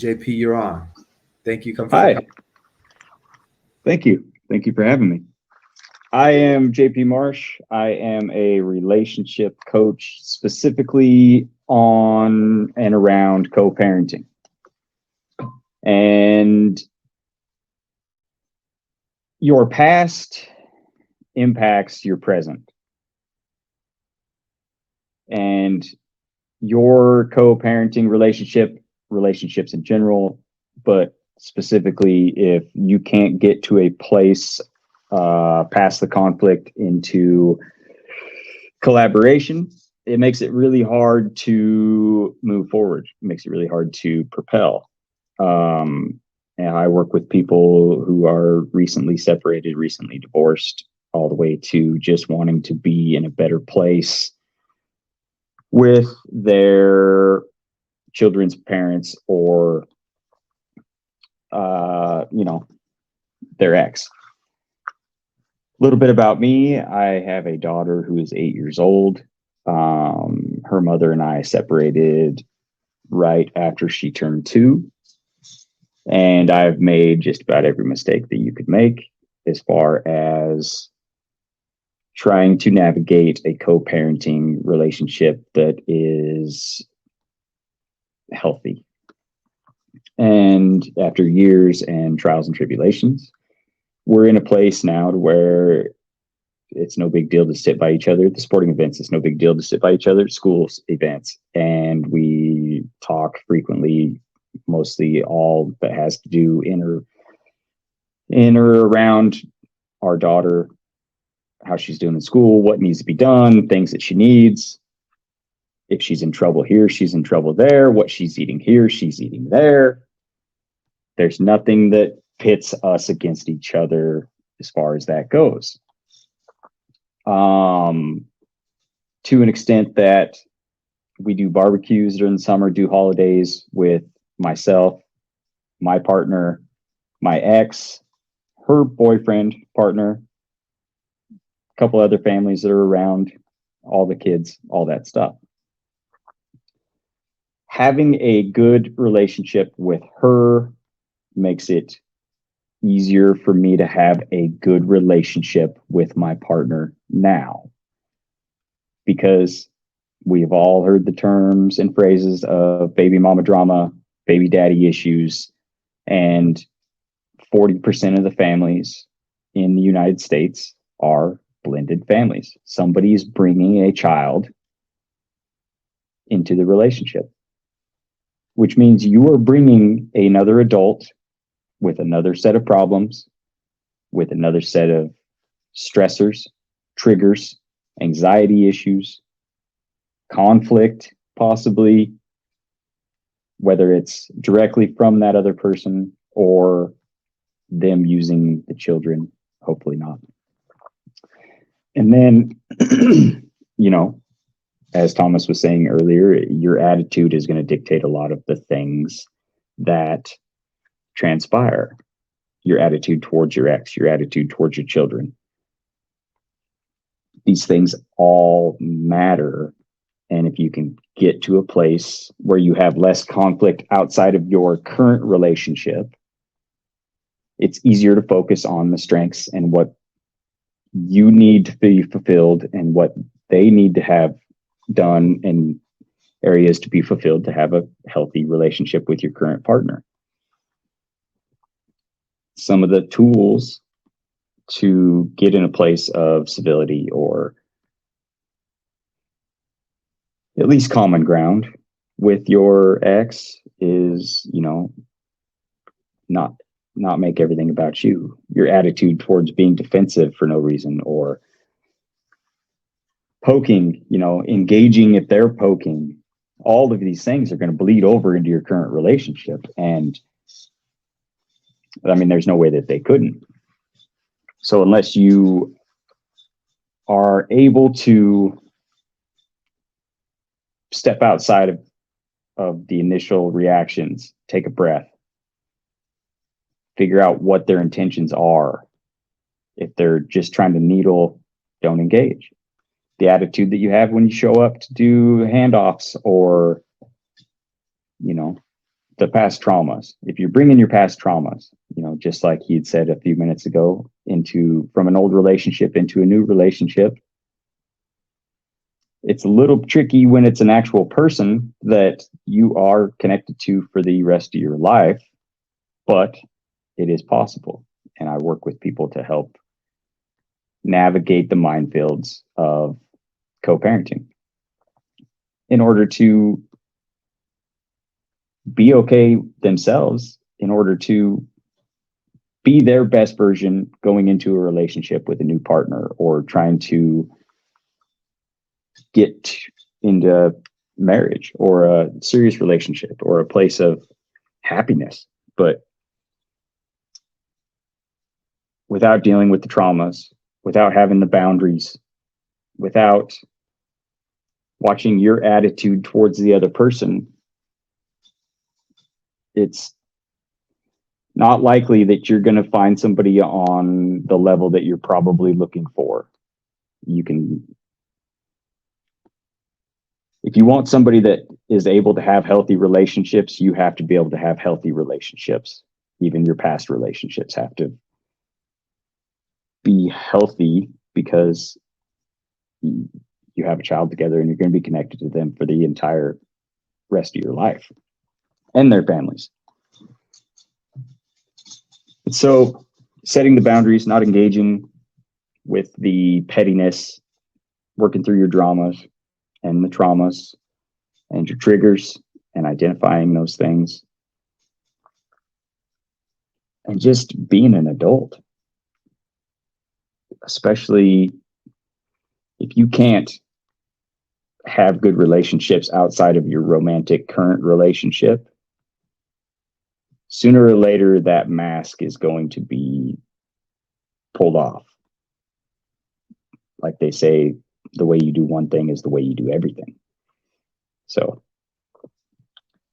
JP, you're on. Thank you. Come for the Hi, call. thank you. Thank you for having me. I am JP Marsh. I am a relationship coach specifically on and around co parenting. And your past impacts your present. And your co parenting relationships in general, but specifically if you can't get to a place past the conflict into collaboration, it makes it really hard to move forward. It makes it really hard to propel. And I work with people who are recently separated, recently divorced, all the way to just wanting to be in a better place with their children's parents or, their ex. A little bit about me. I have a daughter who is 8 years old. Her mother and I separated right after she turned 2. And I've made just about every mistake that you could make as far as trying to navigate a co-parenting relationship that is healthy. And after years and trials and tribulations, we're in a place now to where it's no big deal to sit by each other at the sporting events. It's no big deal to sit by each other at school events. And we talk frequently, mostly all that has to do in or around our daughter, how she's doing in school, what needs to be done, things that she needs. If she's in trouble here, she's in trouble there. What she's eating here, she's eating there. There's nothing that pits us against each other as far as that goes. To an extent that we do barbecues during the summer, do holidays with myself, my partner, my ex, her boyfriend, partner, a couple other families that are around, all the kids, all that stuff. Having a good relationship with her makes it easier for me to have a good relationship with my partner now, because we've all heard the terms and phrases of baby mama drama, baby daddy issues, and 40% of the families in the United States are blended families. Somebody is bringing a child into the relationship, which means you are bringing another adult with another set of problems, with another set of stressors, triggers, anxiety issues, conflict, possibly, whether it's directly from that other person or them using the children, hopefully not. And then, as Thomas was saying earlier, your attitude is going to dictate a lot of the things that transpire. Your attitude towards your ex, your attitude towards your children. These things all matter. And if you can get to a place where you have less conflict outside of your current relationship, it's easier to focus on the strengths and what you need to be fulfilled and what they need to have done in areas to be fulfilled to have a healthy relationship with your current partner. Some of the tools to get in a place of civility or at least common ground with your ex is, not make everything about you. Your attitude towards being defensive for no reason or poking, engaging if they're poking. All of these things are going to bleed over into your current relationship. And there's no way that they couldn't. So unless you are able to step outside of the initial reactions, take a breath, figure out what their intentions are. If they're just trying to needle, don't engage. The attitude that you have when you show up to do handoffs or, the past traumas. If you're bringing your past traumas, just like he had said a few minutes ago, from an old relationship into a new relationship, it's a little tricky when it's an actual person that you are connected to for the rest of your life, but it is possible. And I work with people to help navigate the minefields of co-parenting in order to be okay themselves, in order to be their best version going into a relationship with a new partner, or trying to get into marriage or a serious relationship or a place of happiness, but without dealing with the traumas, without having the boundaries, without watching your attitude towards the other person, it's not likely that you're going to find somebody on the level that you're probably looking for. If you want somebody that is able to have healthy relationships, you have to be able to have healthy relationships. Even your past relationships have to be healthy, because you have a child together and you're going to be connected to them for the entire rest of your life and their families. So setting the boundaries, not engaging with the pettiness, working through your dramas and the traumas and your triggers, and identifying those things, and just being an adult. Especially if you can't have good relationships outside of your romantic current relationship, sooner or later that mask is going to be pulled off. Like they say, the way you do one thing is the way you do everything. So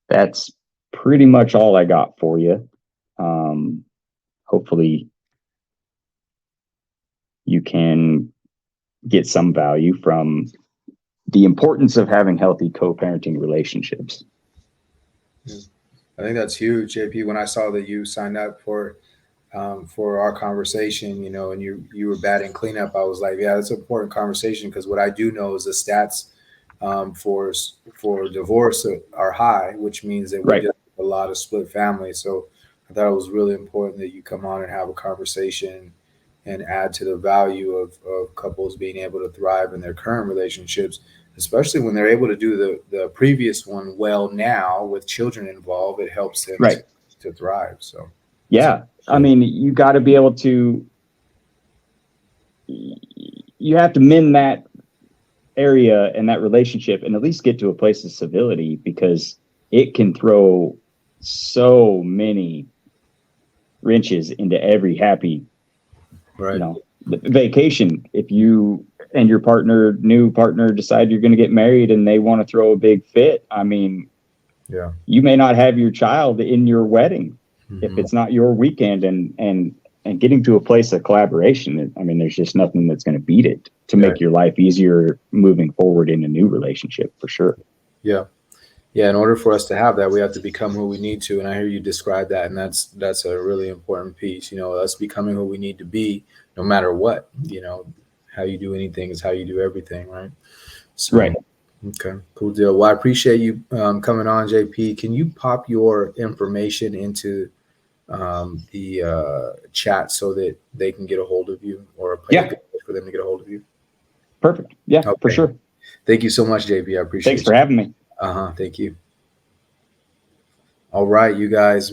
that's pretty much all I got for you. Hopefully you can get some value from the importance of having healthy co-parenting relationships. I think that's huge, JP. When I saw that you signed up for our conversation, and you were batting cleanup, I was like, yeah, that's an important conversation, because what I do know is the stats for divorce are high, which means that we Right. just have a lot of split families. So I thought it was really important that you come on and have a conversation and add to the value of couples being able to thrive in their current relationships, especially when they're able to do the previous one well now with children involved. It helps them Right. to thrive. So yeah, I mean, you got to be able to, you have to mend that area and that relationship and at least get to a place of civility, because it can throw so many wrenches into every happy, right. Vacation. If you and your new partner decide you're going to get married and they want to throw a big fit, I mean, Yeah. you may not have your child in your wedding Mm-hmm. if it's not your weekend, and getting to a place of collaboration. I mean, there's just nothing that's going to beat it to make your life easier moving forward in a new relationship, for sure. Yeah. Yeah. In order for us to have that, we have to become who we need to. And I hear you describe that. And that's a really important piece, us becoming who we need to be, no matter what, how you do anything is how you do everything. Right. So, Right. Okay, cool deal. Well, I appreciate you coming on, JP. Can you pop your information into the chat so that they can get a hold of you, or a place for them to get a hold of you? Perfect. Yeah, okay. For sure. Thank you so much, JP. I appreciate it. Thanks for having me. Thank you. All right, you guys.